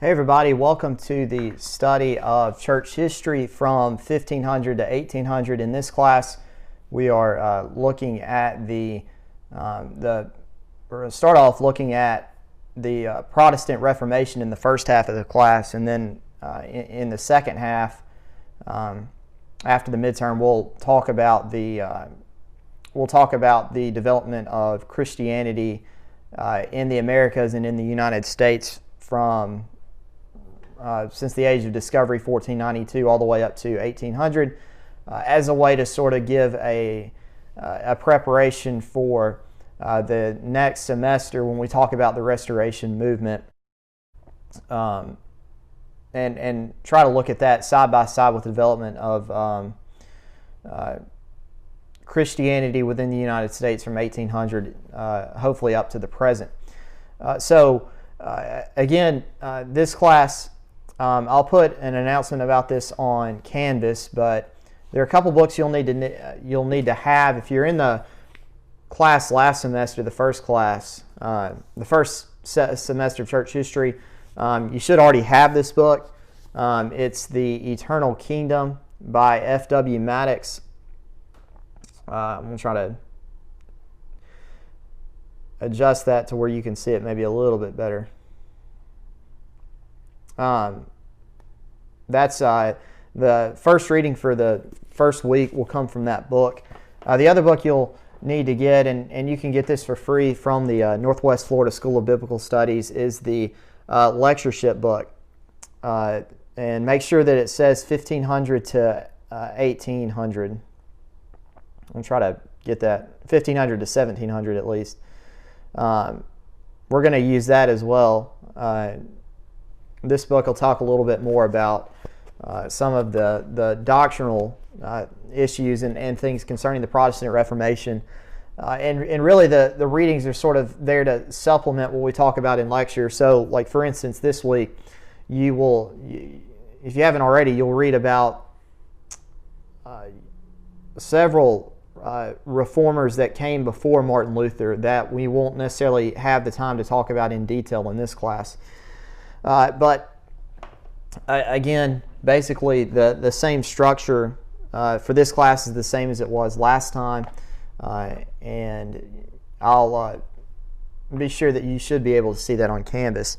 Hey everybody, welcome to the study of church history from 1500 to 1800. In this class, we are looking at we're going to start off looking at the Protestant Reformation in the first half of the class, and then in the second half, after the midterm, we'll talk about the development of Christianity in the Americas and in the United States from since the age of discovery, 1492, all the way up to 1800, as a way to sort of give a preparation for the next semester when we talk about the Restoration movement, and try to look at that side by side with the development of Christianity within the United States from 1800, hopefully up to the present. Again, this class, I'll put an announcement about this on Canvas, but there are a couple books you'll need to have if you're in the class last semester, the first class, the first semester of church history. You should already have this book. It's The Eternal Kingdom by F.W. Maddox. I'm going to try to adjust that to where you can see it maybe a little bit better. That's the first reading for the first week will come from that book. The other book you'll need to get, and you can get this for free from the Northwest Florida School of Biblical Studies, is the lectureship book. And make sure that it says 1500 to 1800. I'll try to get that 1500 to 1700 at least. We're going to use that as well. This book will talk a little bit more about some of the doctrinal issues and things concerning the Protestant Reformation. And really the readings are sort of there to supplement what we talk about in lecture. So, like for instance, this week, if you haven't already, you'll read about several reformers that came before Martin Luther that we won't necessarily have the time to talk about in detail in this class. But again, basically the same structure for this class is the same as it was last time, and I'll be sure that you should be able to see that on Canvas.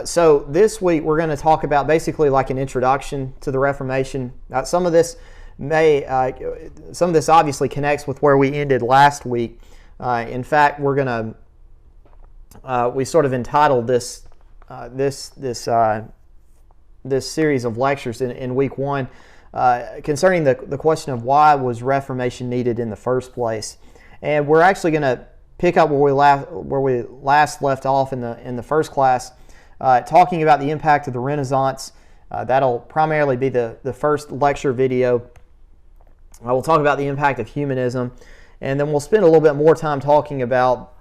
So this week we're going to talk about basically like an introduction to the Reformation. Some of this obviously connects with where we ended last week. In fact, we're going to we sort of entitled this series of lectures in week one concerning the question of why was Reformation needed in the first place, and we're actually going to pick up where we last left off in the first class, talking about the impact of the Renaissance. That'll primarily be the first lecture video. We'll talk about the impact of humanism, and then we'll spend a little bit more time talking about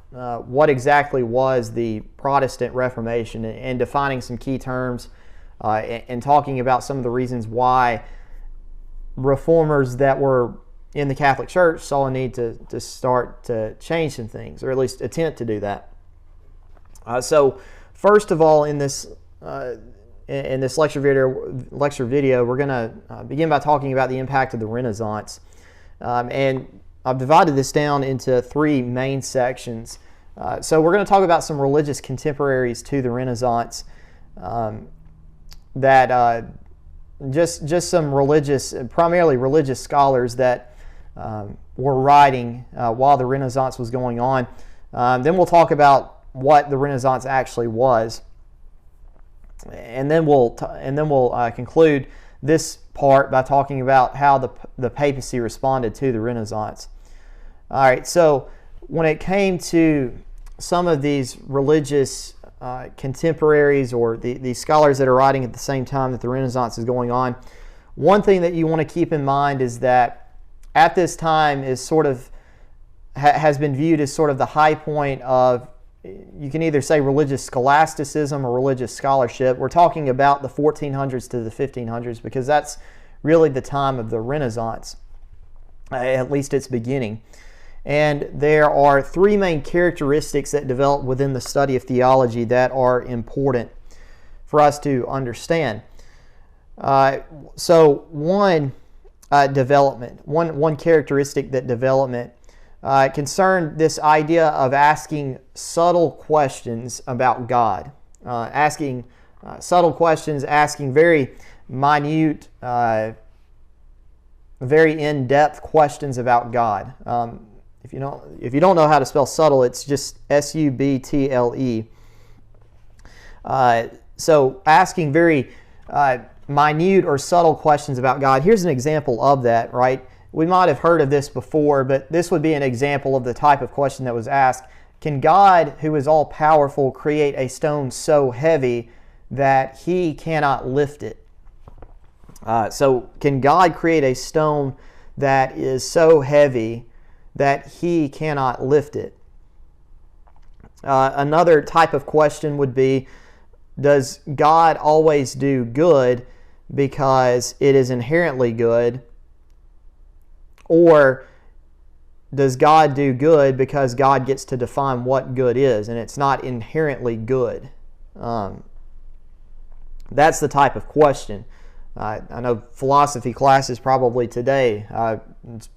what exactly was the Protestant Reformation and defining some key terms and talking about some of the reasons why reformers that were in the Catholic Church saw a need to start to change some things, or at least attempt to do that. So first of all, in this lecture video, we're going to begin by talking about the impact of the Renaissance. And I've divided this down into three main sections. So we're going to talk about some religious contemporaries to the Renaissance, that just some primarily religious scholars that were writing while the Renaissance was going on. Then we'll talk about what the Renaissance actually was, and then we'll conclude this part by talking about how the papacy responded to the Renaissance. All right, so when it came to some of these religious contemporaries, or these scholars that are writing at the same time that the Renaissance is going on, one thing that you want to keep in mind is that at this time is sort of has been viewed as sort of the high point of, you can either say religious scholasticism or religious scholarship. We're talking about the 1400s to the 1500s because that's really the time of the Renaissance, at least its beginning. And there are three main characteristics that develop within the study of theology that are important. for us to understand. So one development, one characteristic that development concerned this idea of asking subtle questions about God, asking subtle questions, asking very minute, very in-depth questions about God. If you don't know how to spell subtle, it's just S-U-B-T-L-E. So asking very minute or subtle questions about God. Here's an example of that, right? We might have heard of this before, but this would be an example of the type of question that was asked. Can God, who is all-powerful, create a stone so heavy that He cannot lift it? So can God create a stone that is so heavy that He cannot lift it? Another type of question would be, does God always do good because it is inherently good? Or does God do good because God gets to define what good is and it's not inherently good? That's the type of question. I know philosophy classes probably today, it's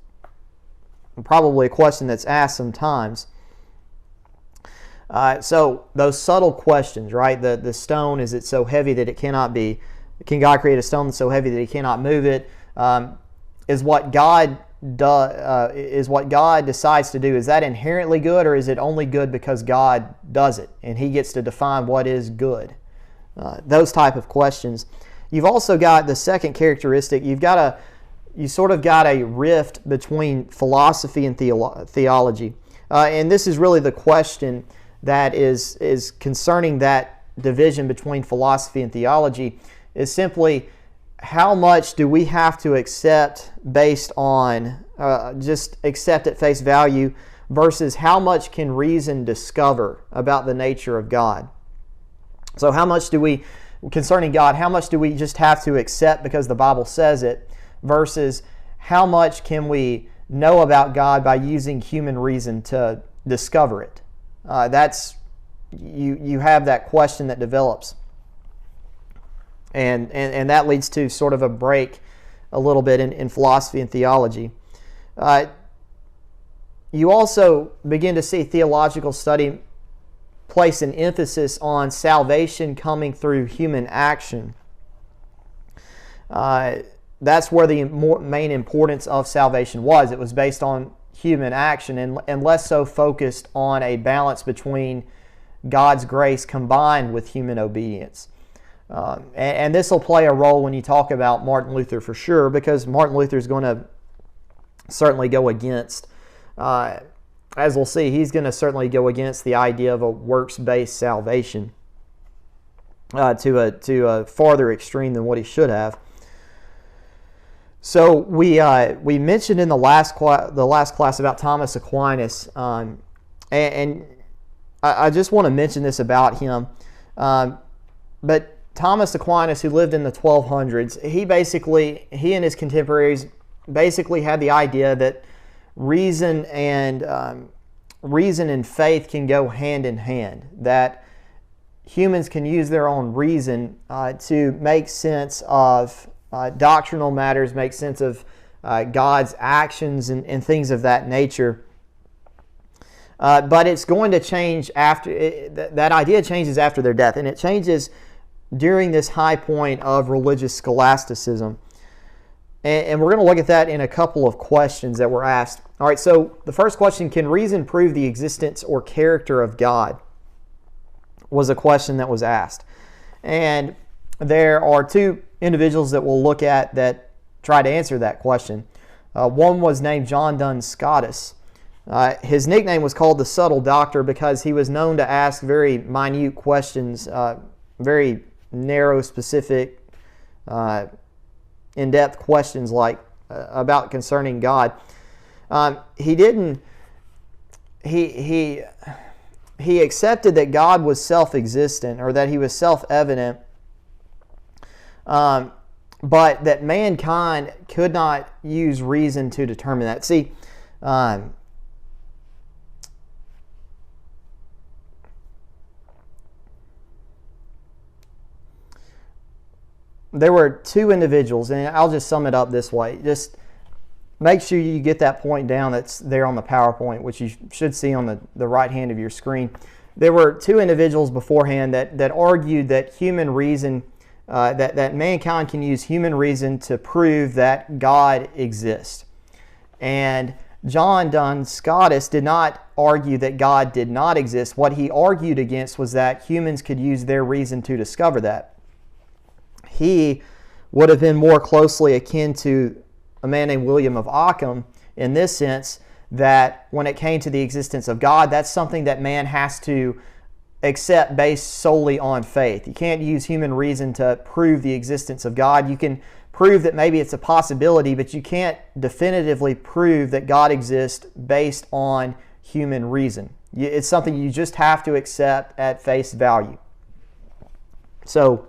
probably a question that's asked sometimes. So those subtle questions, right? The stone, is it so heavy that it cannot be? Can God create a stone that's so heavy that He cannot move it? Is what God decides to do, is that inherently good, or is it only good because God does it and He gets to define what is good? Those type of questions. You've also got the second characteristic. You sort of got a rift between philosophy and theology, and this is really the question that is concerning that division between philosophy and theology. Is simply, how much do we have to accept based on just accept at face value, versus how much can reason discover about the nature of God? So how much do we, concerning God, how much do we just have to accept because the Bible says it, versus how much can we know about God by using human reason to discover it? That's you have that question that develops, and that leads to sort of a break a little bit in philosophy and theology. You also begin to see theological study place an emphasis on salvation coming through human action. That's where the main importance of salvation was. It was based on human action and less so focused on a balance between God's grace combined with human obedience. And this will play a role when you talk about Martin Luther for sure, because Martin Luther is going to certainly go against, as we'll see, he's going to certainly go against the idea of a works-based salvation to a farther extreme than what he should have. So we mentioned in the last class about Thomas Aquinas, and I just want to mention this about him. But Thomas Aquinas, who lived in the 1200s, he and his contemporaries basically had the idea that reason and faith can go hand in hand. That humans can use their own reason to make sense of doctrinal matters, make sense of God's actions and things of that nature. But it's going to change after that idea changes after their death, and it changes during this high point of religious scholasticism. And we're going to look at that in a couple of questions that were asked. All right, so the first question, can reason prove the existence or character of God? Was a question that was asked. And there are two individuals that we'll look at that try to answer that question. One was named John Duns Scotus. His nickname was called the Subtle Doctor because he was known to ask very minute questions, very narrow, specific, in-depth questions like about concerning God. He accepted that God was self-existent, or that He was self-evident, but that mankind could not use reason to determine that. See, there were two individuals, and I'll just sum it up this way. Just make sure you get that point down that's there on the PowerPoint, which you should see on the right hand of your screen. There were two individuals beforehand that argued that human reason, that mankind can use human reason to prove that God exists. And John Duns Scotus did not argue that God did not exist. What he argued against was that humans could use their reason to discover that. He would have been more closely akin to a man named William of Ockham in this sense, that when it came to the existence of God, that's something that man has to accept based solely on faith. You can't use human reason to prove the existence of God. You can prove that maybe it's a possibility, but you can't definitively prove that God exists based on human reason. It's something you just have to accept at face value. So,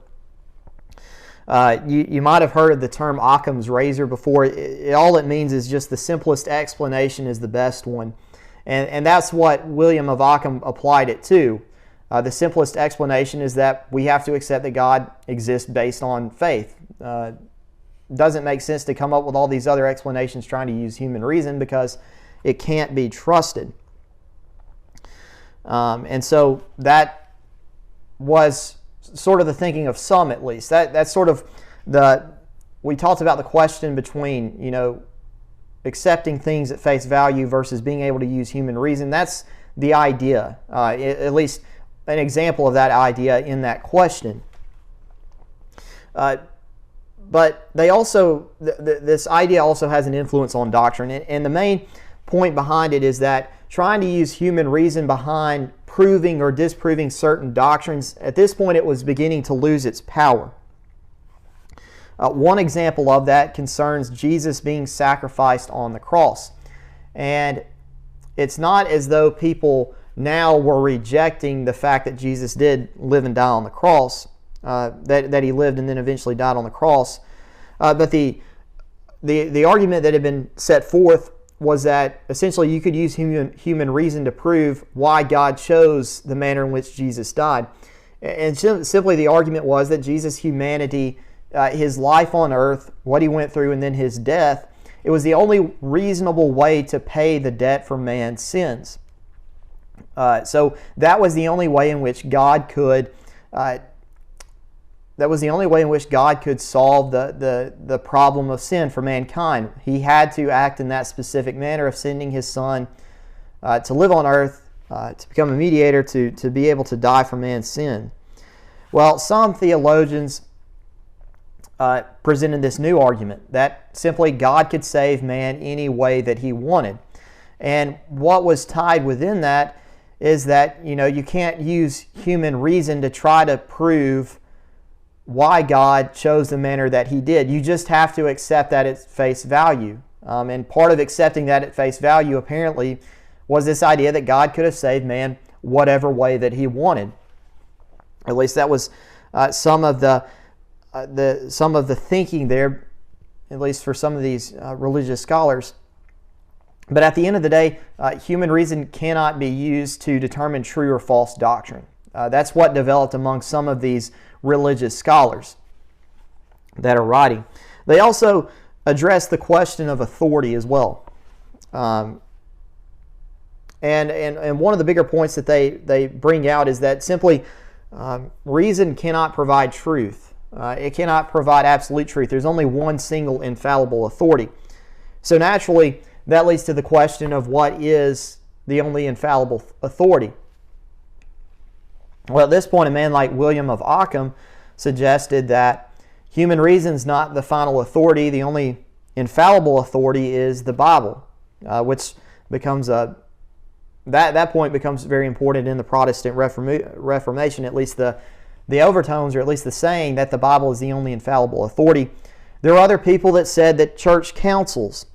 you might have heard of the term Occam's razor before. All it means is just the simplest explanation is the best one. And that's what William of Ockham applied it to. The simplest explanation is that we have to accept that God exists based on faith. Doesn't make sense to come up with all these other explanations trying to use human reason because it can't be trusted. And so that was sort of the thinking of some, at least. That's sort of we talked about the question between, accepting things at face value versus being able to use human reason. That's the idea, at least an example of that idea in that question. But they also, this idea also has an influence on doctrine. And the main point behind it is that trying to use human reason behind proving or disproving certain doctrines, at this point it was beginning to lose its power. One example of that concerns Jesus being sacrificed on the cross. And it's not as though people now were rejecting the fact that Jesus did live and die on the cross, that he lived and then eventually died on the cross. But the argument that had been set forth was that essentially you could use human reason to prove why God chose the manner in which Jesus died. And simply the argument was that Jesus' humanity, his life on earth, what he went through, and then his death, it was the only reasonable way to pay the debt for man's sins. So that was the only way in which God could solve the problem of sin for mankind. He had to act in that specific manner of sending his Son to live on earth, to become a mediator, to be able to die for man's sin. Well, some theologians presented this new argument that simply God could save man any way that he wanted. And what was tied within that is that, you can't use human reason to try to prove why God chose the manner that he did. You just have to accept that at face value. And part of accepting that at face value apparently was this idea that God could have saved man whatever way that he wanted. At least that was some of the thinking there, at least for some of these religious scholars. But at the end of the day, human reason cannot be used to determine true or false doctrine. That's what developed among some of these religious scholars that are writing. They also address the question of authority as well. And one of the bigger points that they bring out is that simply reason cannot provide truth. It cannot provide absolute truth. There's only one single infallible authority. So naturally, that leads to the question of what is the only infallible authority. Well, at this point, a man like William of Ockham suggested that human reason is not the final authority. The only infallible authority is the Bible, which becomes that point becomes very important in the Protestant Reformation. At least the overtones, or at least the saying that the Bible is the only infallible authority. There are other people that said that church councils,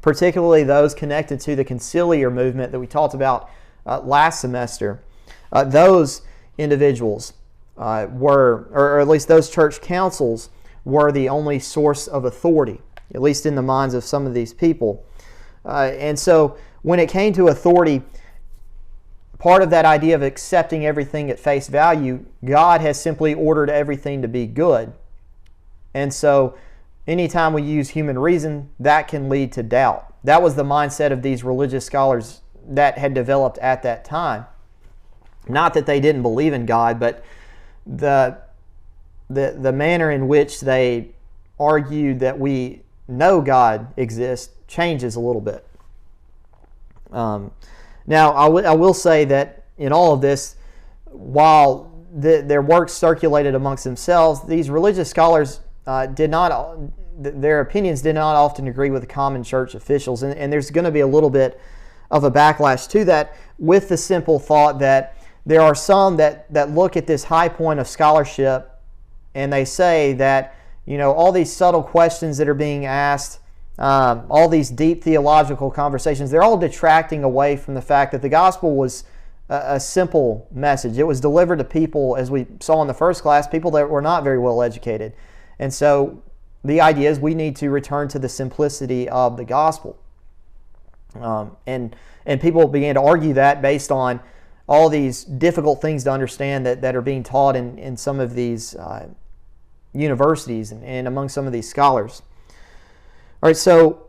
particularly those connected to the conciliar movement that we talked about last semester, those individuals were, or at least those church councils, were the only source of authority, at least in the minds of some of these people. And so when it came to authority, part of that idea of accepting everything at face value, God has simply ordered everything to be good. And so anytime we use human reason, that can lead to doubt. That was the mindset of these religious scholars that had developed at that time. Not that they didn't believe in God, but the manner in which they argued that we know God exists changes a little bit. Now, I will say that in all of this, while their works circulated amongst themselves, these religious scholars their opinions did not often agree with the common church officials, and there's going to be a little bit of a backlash to that, with the simple thought that there are some that look at this high point of scholarship and they say that, all these subtle questions that are being asked, all these deep theological conversations, they're all detracting away from the fact that the gospel was a simple message. It was delivered to people, as we saw in the first class, people that were not very well educated. And so the idea is we need to return to the simplicity of the gospel. And people began to argue that based on all these difficult things to understand that are being taught in some of these universities and among some of these scholars. All right, so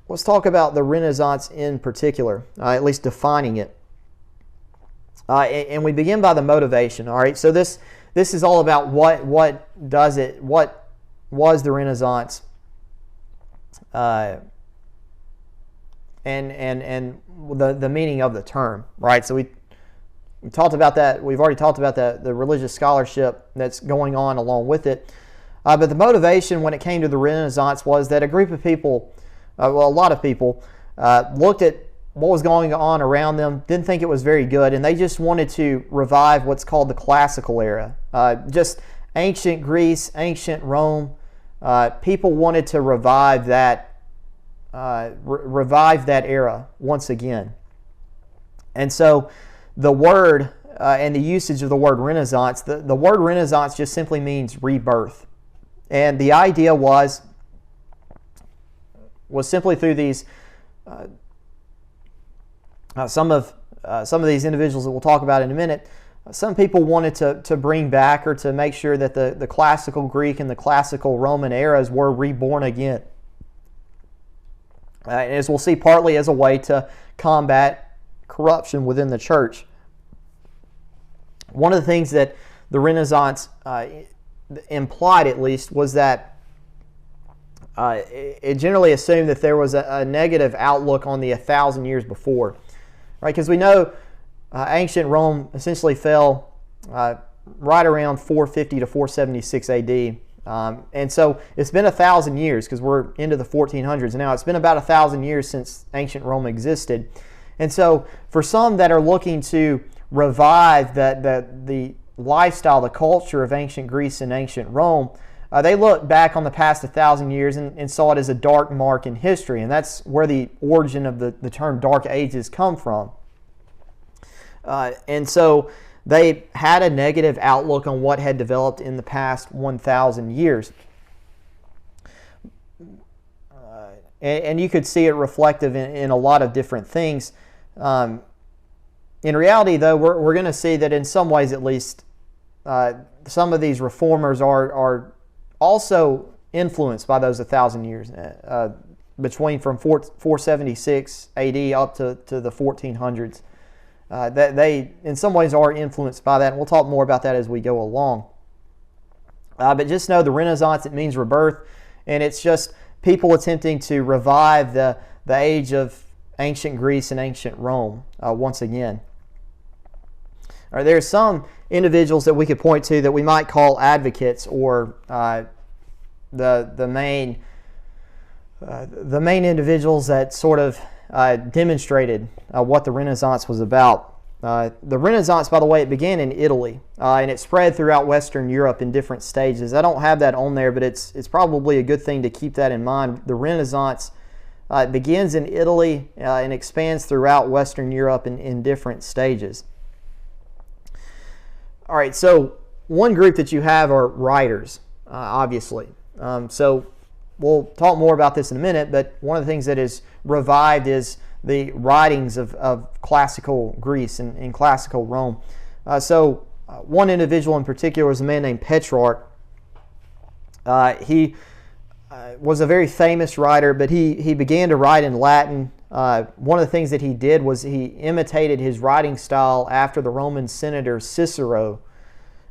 let's talk about the Renaissance in particular, at least defining it. And we begin by the motivation. All right, so this is all about what was the Renaissance, and the meaning of the term, right? So we talked about that. We've already talked about the religious scholarship that's going on along with it. But the motivation when it came to the Renaissance was that a group of people, a lot of people, looked at what was going on around them, didn't think it was very good, and they just wanted to revive what's called the classical era. Just ancient Greece, ancient Rome. People wanted to revive that era once again. And so the word and the usage of the word Renaissance, the word Renaissance just simply means rebirth. And the idea was simply through these some of these individuals that we'll talk about in a minute. Some people wanted to bring back or to make sure that the classical Greek and the classical Roman eras were reborn again. As we'll see, partly as a way to combat corruption within the church. One of the things that the Renaissance implied, at least, was that it generally assumed that there was a negative outlook on the 1,000 years before. Right, because we know ancient Rome essentially fell right around 450 to 476 AD. And so it's been 1,000 years, because we're into the 1400s now. It's been about 1,000 years since ancient Rome existed. And so for some that are looking to revive the lifestyle, the culture of ancient Greece and ancient Rome, they look back on the past 1,000 years and saw it as a dark mark in history. And that's where the origin of the term Dark Ages come from. And so they had a negative outlook on what had developed in the past 1,000 years. And you could see it reflective in a lot of different things. In reality, though, we're going to see that in some ways, at least, some of these reformers are also influenced by those 1,000 years, from 476 AD up to the 1400s. That they, in some ways, are influenced by that, and we'll talk more about that as we go along. But just know the Renaissance, it means rebirth, and it's just people attempting to revive the age of ancient Greece and ancient Rome once again. All right, there are some individuals that we could point to that we might call advocates, or the main individuals that sort of demonstrated what the Renaissance was about. The Renaissance, by the way, it began in Italy, and it spread throughout Western Europe in different stages. I don't have that on there, but it's probably a good thing to keep that in mind. The Renaissance begins in Italy and expands throughout Western Europe in different stages. All right, so one group that you have are writers, obviously. So we'll talk more about this in a minute, but one of the things that is revived is the writings of classical Greece and classical Rome. So one individual in particular was a man named Petrarch. He was a very famous writer, but he began to write in Latin. One of the things that he did was he imitated his writing style after the Roman senator Cicero.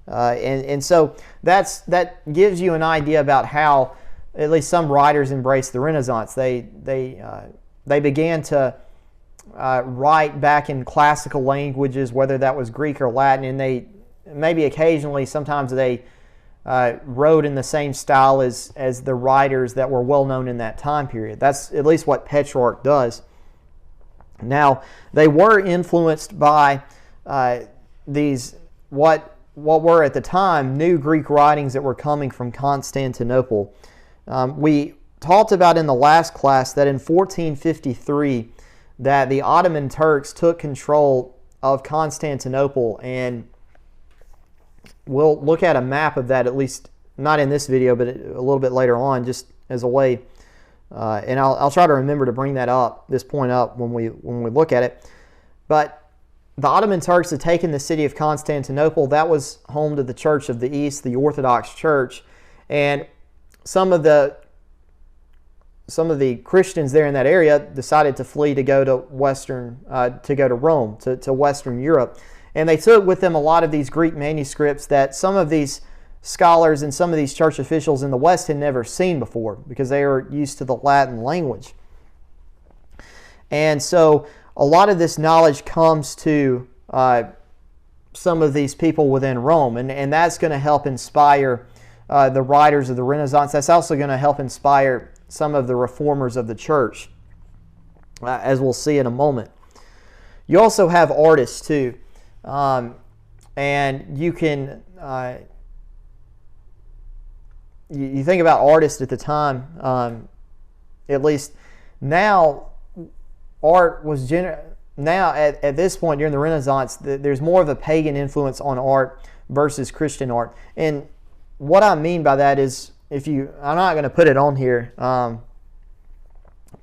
And so that gives you an idea about how at least some writers embraced the Renaissance. They began to write back in classical languages, whether that was Greek or Latin, and they maybe occasionally, sometimes they wrote in the same style as the writers that were well known in that time period. That's at least what Petrarch does. Now, they were influenced by these what were at the time new Greek writings that were coming from Constantinople. We talked about in the last class that in 1453 that the Ottoman Turks took control of Constantinople, and we'll look at a map of that, at least not in this video, but a little bit later on, just as a way. And I'll try to remember to bring this point up when we look at it. But the Ottoman Turks had taken the city of Constantinople. That was home to the Church of the East, the Orthodox Church, and some of the Christians there in that area decided to flee to go to Rome, to Western Europe. And they took with them a lot of these Greek manuscripts that some of these scholars and some of these church officials in the West had never seen before because they were used to the Latin language. And so a lot of this knowledge comes to some of these people within Rome, and that's going to help inspire the writers of the Renaissance. That's also going to help inspire some of the reformers of the church, as we'll see in a moment. You also have artists too. And you can, you think about artists at the time, at least now, art was now at this point during the Renaissance, there's more of a pagan influence on art versus Christian art. And what I mean by that is, I'm not going to put it on here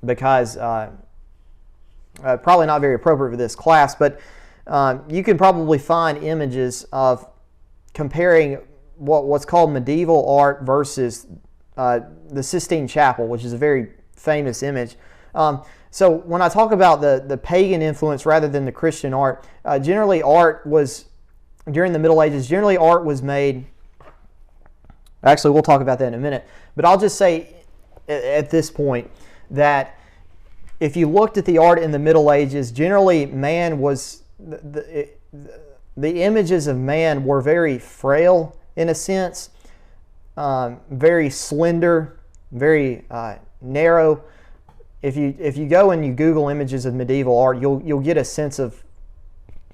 because probably not very appropriate for this class, but you can probably find images of comparing what's called medieval art versus the Sistine Chapel, which is a very famous image. So when I talk about the pagan influence rather than the Christian art, generally art was, during the Middle Ages, generally art was made, actually we'll talk about that in a minute, but I'll just say at this point that if you looked at the art in the Middle Ages, generally man was, the images of man were very frail in a sense, very slender, very narrow. If you go and you Google images of medieval art, you'll get a sense of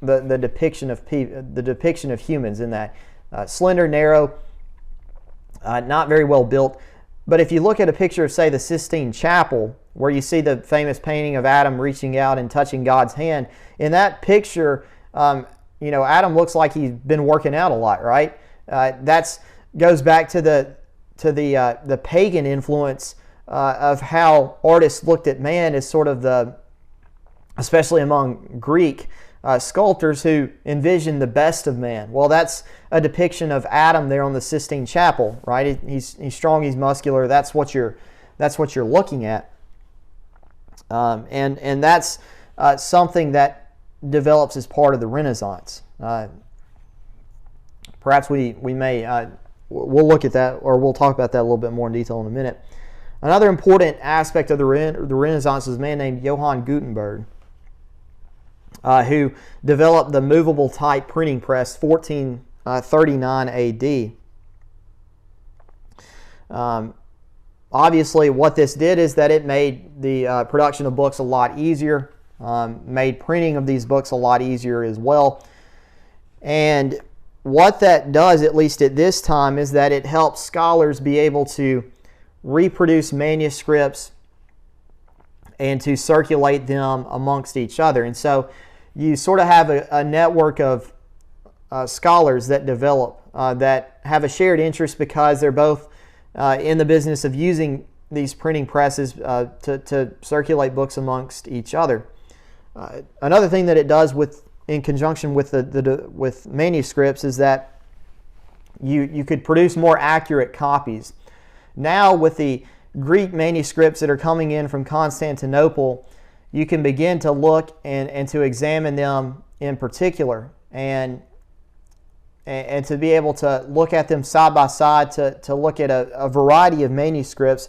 the depiction of humans in that slender, narrow, not very well built. But if you look at a picture of, say, the Sistine Chapel, where you see the famous painting of Adam reaching out and touching God's hand, in that picture, Adam looks like he's been working out a lot, right? That goes back to the pagan influence of how artists looked at man as sort of especially among Greek sculptors who envisioned the best of man. Well, that's a depiction of Adam there on the Sistine Chapel, right? He's strong, he's muscular. That's what you're looking at, and that's something that develops as part of the Renaissance. Perhaps we may we'll look at that, or we'll talk about that a little bit more in detail in a minute. Another important aspect of the Renaissance is a man named Johann Gutenberg, who developed the movable type printing press 1439 AD. Obviously, what this did is that it made the production of books a lot easier, made printing of these books a lot easier as well. And what that does, at least at this time, is that it helps scholars be able to reproduce manuscripts and to circulate them amongst each other. And so you sort of have a network of scholars that develop that have a shared interest because they're both in the business of using these printing presses to circulate books amongst each other. Another thing that it does in conjunction with with manuscripts is that you could produce more accurate copies. now with the Greek manuscripts that are coming in from Constantinople, you can begin to look and to examine them in particular, and to be able to look at them side by side, to look at a variety of manuscripts.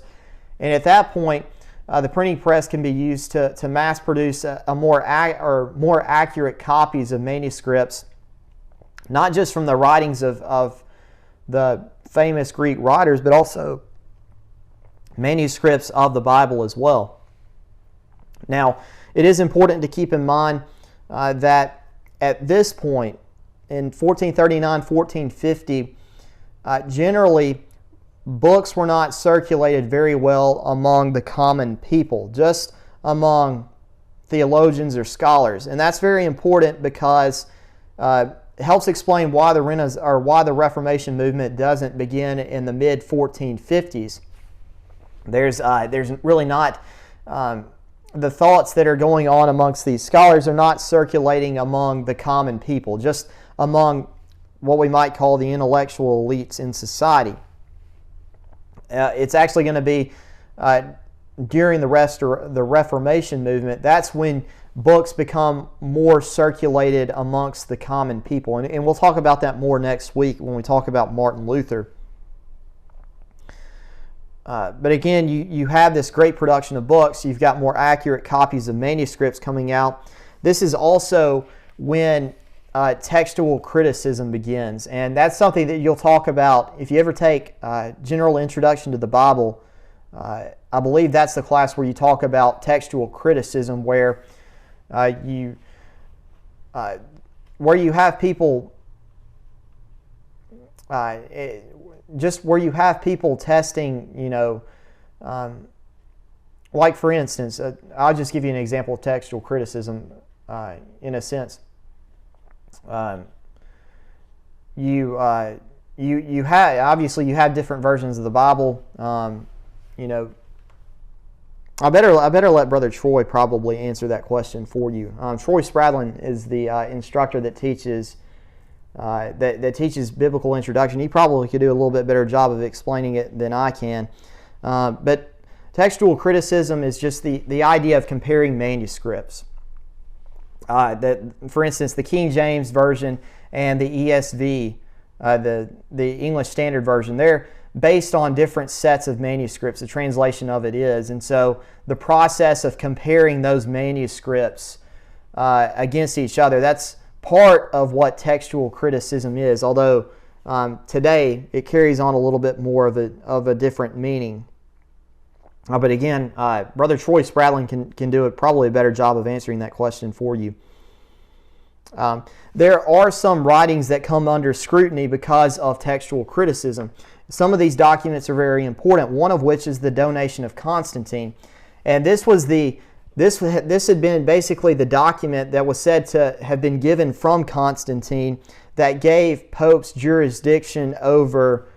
And at that point, the printing press can be used to mass produce more accurate copies of manuscripts, not just from the writings of the famous Greek writers, but also manuscripts of the Bible as well. Now, it is important to keep in mind that at this point, in 1439, 1450, generally books were not circulated very well among the common people, just among theologians or scholars. And that's very important because it helps explain why the Reformation movement doesn't begin in the mid 1450s. There's really not the thoughts that are going on amongst these scholars are not circulating among the common people, just among what we might call the intellectual elites in society. It's actually going to be during the Reformation movement. That's when books become more circulated amongst the common people. And we'll talk about that more next week when we talk about Martin Luther. But again, you have this great production of books. You've got more accurate copies of manuscripts coming out. This is also when textual criticism begins. And that's something that you'll talk about if you ever take General Introduction to the Bible. I believe that's the class where you talk about textual criticism, where you have people just where you have people testing, like for instance, I'll just give you an example of textual criticism in a sense. You have obviously you have different versions of the Bible. I better let Brother Troy probably answer that question for you. Troy Spradlin is the instructor that teaches that teaches biblical introduction. He probably could do a little bit better job of explaining it than I can. But textual criticism is just the idea of comparing manuscripts. That, for instance, the King James Version and the ESV, the English Standard Version, they're based on different sets of manuscripts. The translation of it is. And so the process of comparing those manuscripts against each other, that's part of what textual criticism is, although today it carries on a little bit more of a different meaning. But again, Brother Troy Spradlin can do probably a better job of answering that question for you. There are some writings that come under scrutiny because of textual criticism. Some of these documents are very important, one of which is the Donation of Constantine. And this had been basically the document that was said to have been given from Constantine that gave popes jurisdiction over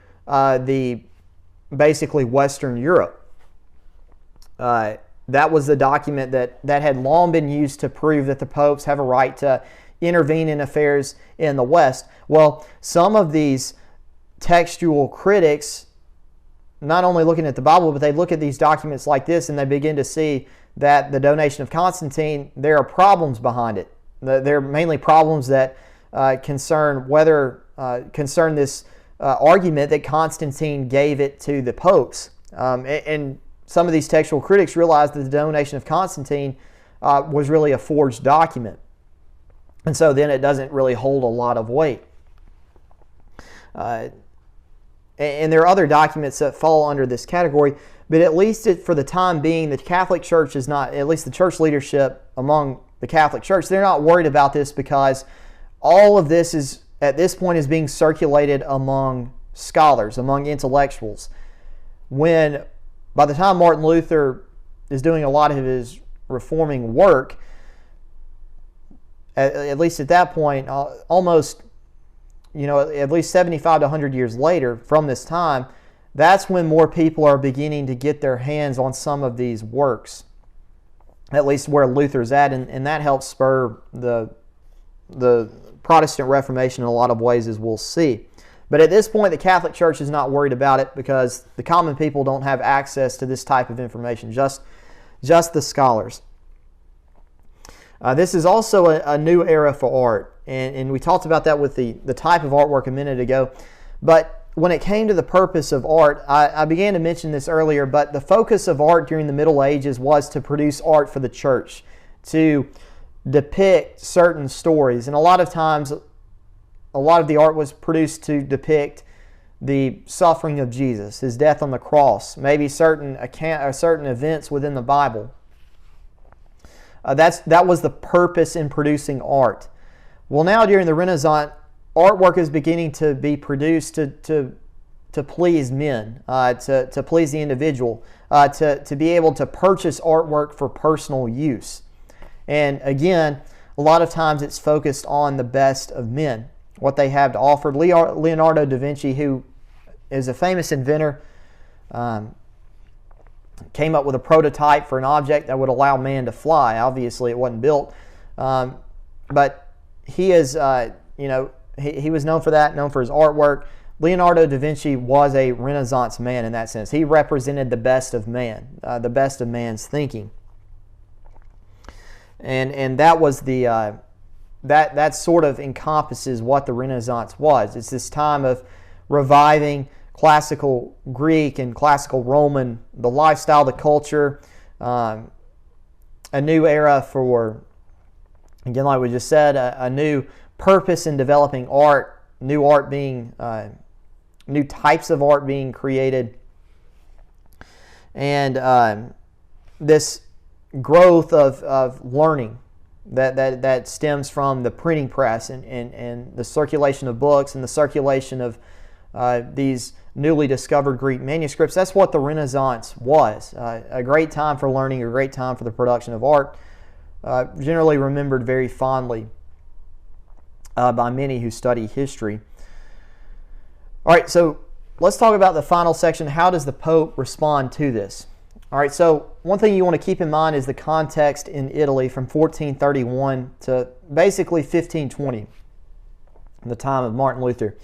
basically Western Europe. That was the document that had long been used to prove that the popes have a right to intervene in affairs in the West. Well, some of these textual critics, not only looking at the Bible, but they look at these documents like this and they begin to see that the Donation of Constantine, there are problems behind it. There are mainly problems that concern this argument that Constantine gave it to the popes. And some of these textual critics realized that the Donation of Constantine was really a forged document. And so then it doesn't really hold a lot of weight. And there are other documents that fall under this category, but at least for the time being, the Catholic Church is not, at least the church leadership among the Catholic Church, they're not worried about this because all of this is, at this point, is being circulated among scholars, among intellectuals. By the time Martin Luther is doing a lot of his reforming work, at least at that point, almost, at least 75 to 100 years later from this time, that's when more people are beginning to get their hands on some of these works, at least where Luther's at, and that helps spur the Protestant Reformation in a lot of ways, as we'll see. But at this point, the Catholic Church is not worried about it because the common people don't have access to this type of information, just the scholars. This is also a new era for art, and we talked about that with the type of artwork a minute ago. But when it came to the purpose of art, I began to mention this earlier, but the focus of art during the Middle Ages was to produce art for the church, to depict certain stories. And a lot of times, a lot of the art was produced to depict the suffering of Jesus, his death on the cross, maybe certain events within the Bible. That was the purpose in producing art. Well, now during the Renaissance, artwork is beginning to be produced to please men, to please the individual, to be able to purchase artwork for personal use. And again, a lot of times it's focused on the best of men, what they have to offer. Leonardo da Vinci, who is a famous inventor, came up with a prototype for an object that would allow man to fly. Obviously, it wasn't built, but he is, he was known for that, known for his artwork. Leonardo da Vinci was a Renaissance man in that sense. He represented the best of man, the best of man's thinking, and that was that sort of encompasses what the Renaissance was. It's this time of reviving classical Greek and classical Roman, the lifestyle, the culture, a new era for, again, like we just said, a new purpose in developing art, new types of art being created, and this growth of learning that stems from the printing press and the circulation of books and the circulation of these newly discovered Greek manuscripts. That's what the Renaissance was. A great time for learning, a great time for the production of art, generally remembered very fondly by many who study history. All right, so let's talk about the final section. How does the Pope respond to this? All right, so one thing you want to keep in mind is the context in Italy from 1431 to basically 1520, the time of Martin Luther.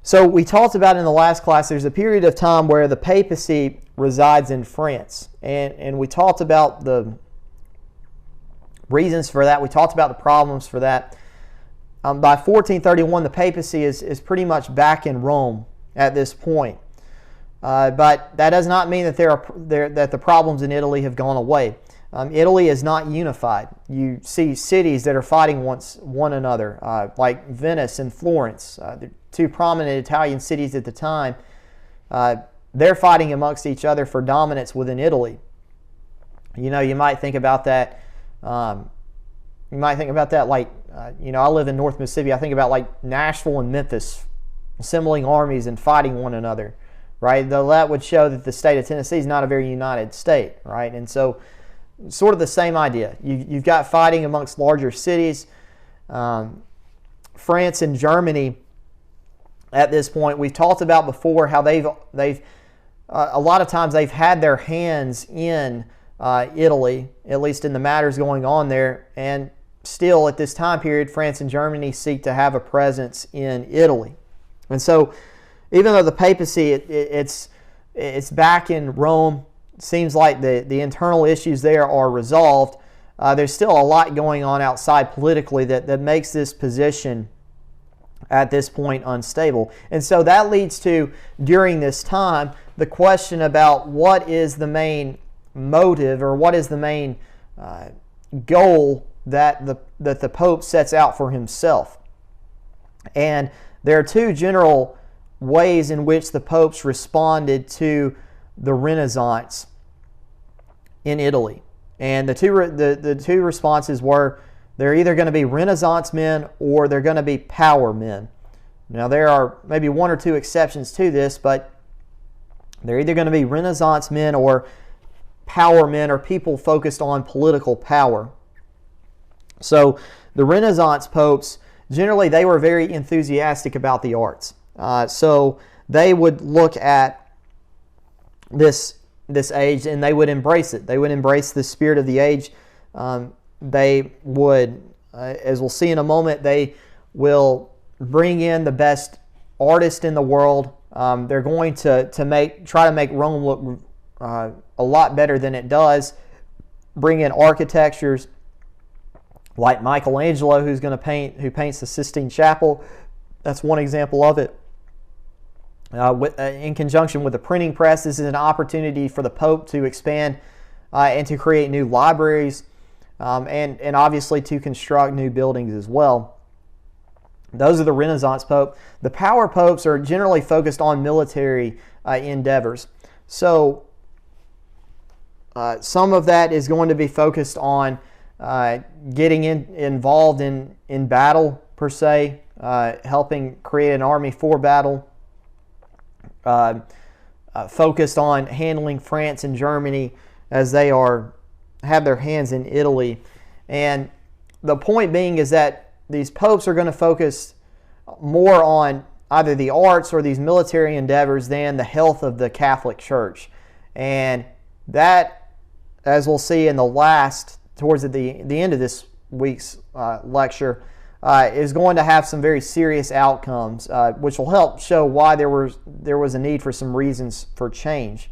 So we talked about in the last class, there's a period of time where the papacy resides in France. And we talked about the reasons for that. We talked about the problems for that. By 1431, the papacy is pretty much back in Rome at this point. But that does not mean that that the problems in Italy have gone away. Italy is not unified. You see cities that are fighting one another, like Venice and Florence, the two prominent Italian cities at the time. They're fighting amongst each other for dominance within Italy. You might think about that. Like, I live in North Mississippi. I think about like Nashville and Memphis assembling armies and fighting one another, right? Though that would show that the state of Tennessee is not a very united state, right? And so, sort of the same idea. You've got fighting amongst larger cities. France and Germany, at this point, we've talked about before how they've a lot of times they've had their hands in Italy, at least in the matters going on there, and still at this time period, France and Germany seek to have a presence in Italy. And so, even though the papacy it's back in Rome, it seems like the internal issues there are resolved. There's still a lot going on outside politically that makes this position at this point unstable. And so that leads to, during this time, the question about what is the main motive or what is the main goal that the Pope sets out for himself. And there are two general ways in which the popes responded to the Renaissance in Italy. And the two responses were, they're either going to be Renaissance men or they're going to be power men. Now, there are maybe one or two exceptions to this, but they're either going to be Renaissance men or power men, or people focused on political power. So the Renaissance popes, generally they were very enthusiastic about the arts. So they would look at this age and they would embrace it. They would embrace the spirit of the age. They would, as we'll see in a moment, they will bring in the best artists in the world. They're going to try to make Rome look a lot better than it does. Bring in architectures like Michelangelo, who paints the Sistine Chapel. That's one example of it. In conjunction with the printing press, this is an opportunity for the Pope to expand and to create new libraries, and obviously to construct new buildings as well. Those are the Renaissance Pope. The power popes are generally focused on military endeavors. So some of that is going to be focused on getting involved in battle per se, helping create an army for battle, focused on handling France and Germany as they have their hands in Italy. And the point being is that these popes are going to focus more on either the arts or these military endeavors than the health of the Catholic Church. And that, as we'll see towards the end of this week's lecture, is going to have some very serious outcomes, which will help show why there was a need for some reasons for change.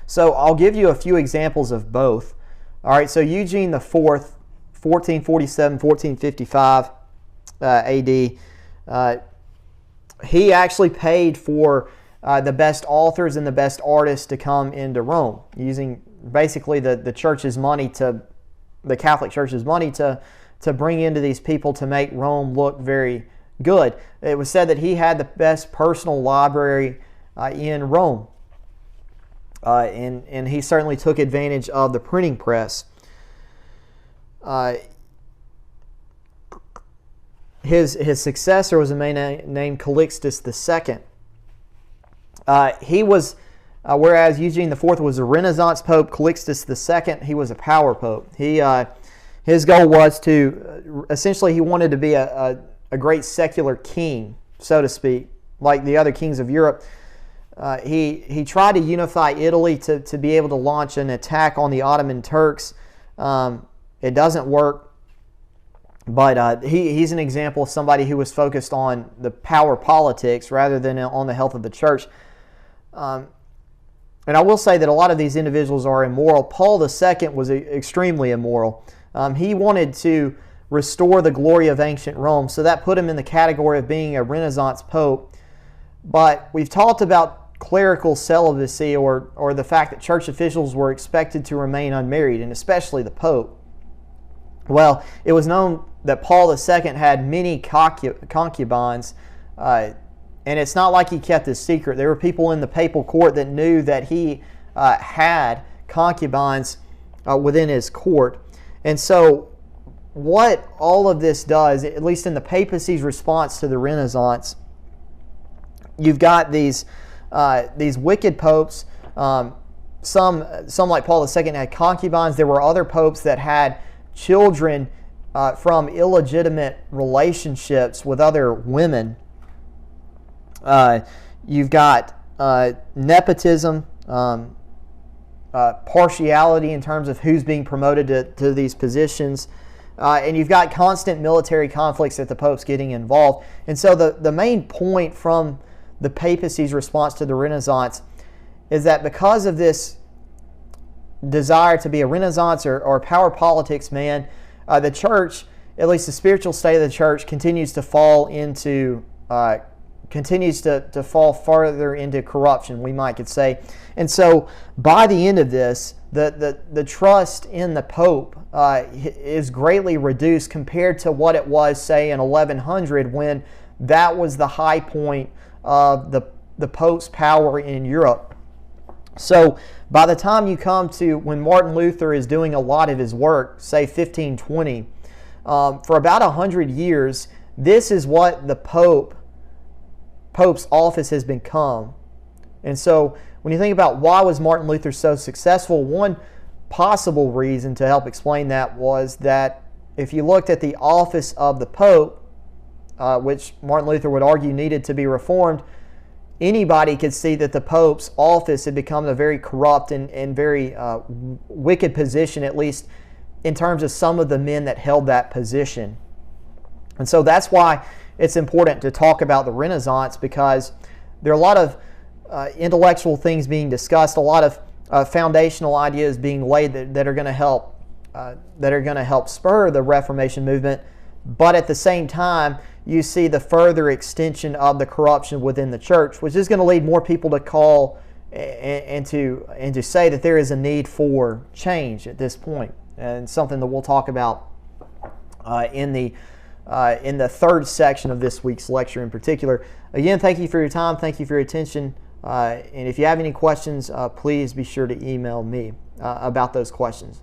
So I'll give you a few examples of both. All right, so Eugene IV, 1447, 1455 AD, he actually paid for the best authors and the best artists to come into Rome, using basically the church's money, the Catholic Church's money to bring into these people to make Rome look very good. It was said that he had the best personal library in Rome, and he certainly took advantage of the printing press. His successor was a man named Calixtus II. He was, whereas Eugene IV was a Renaissance Pope, Calixtus II, he was a power pope. His goal was to, essentially he wanted to be a great secular king, so to speak, like the other kings of Europe. He tried to unify Italy to be able to launch an attack on the Ottoman Turks. It doesn't work. But he's an example of somebody who was focused on the power politics rather than on the health of the church. And I will say that a lot of these individuals are immoral. Paul II was extremely immoral. He wanted to restore the glory of ancient Rome, so that put him in the category of being a Renaissance Pope. But we've talked about clerical celibacy, or the fact that church officials were expected to remain unmarried, and especially the Pope. Well, it was known that Paul II had many concubines, and it's not like he kept this secret. There were people in the papal court that knew that he had concubines within his court. And so what all of this does, at least in the papacy's response to the Renaissance, you've got these wicked popes. Some like Paul II had concubines. There were other popes that had children from illegitimate relationships with other women. You've got nepotism, partiality in terms of who's being promoted to these positions, and you've got constant military conflicts that the Pope's getting involved. And so the main point from the papacy's response to the Renaissance is that because of this desire to be a Renaissance or power politics man, the church, at least the spiritual state of the church, continues to fall further into corruption, we might could say. And so by the end of this, the trust in the Pope is greatly reduced compared to what it was, say, in 1100, when that was the high point of the Pope's power in Europe. So by the time you come to when Martin Luther is doing a lot of his work, say 1520, for about 100 years, this is what the Pope's office has become. And so when you think about why was Martin Luther so successful, one possible reason to help explain that was that if you looked at the office of the Pope, which Martin Luther would argue needed to be reformed, anybody could see that the Pope's office had become a very corrupt and very wicked position, at least in terms of some of the men that held that position. And so that's why it's important to talk about the Renaissance because there are a lot of intellectual things being discussed, a lot of foundational ideas being laid that are going to help spur the Reformation movement. But at the same time, you see the further extension of the corruption within the church, which is going to lead more people to call and to say that there is a need for change at this point, and something that we'll talk about in the third section of this week's lecture in particular. Again, thank you for your time. Thank you for your attention. And if you have any questions, please be sure to email me about those questions.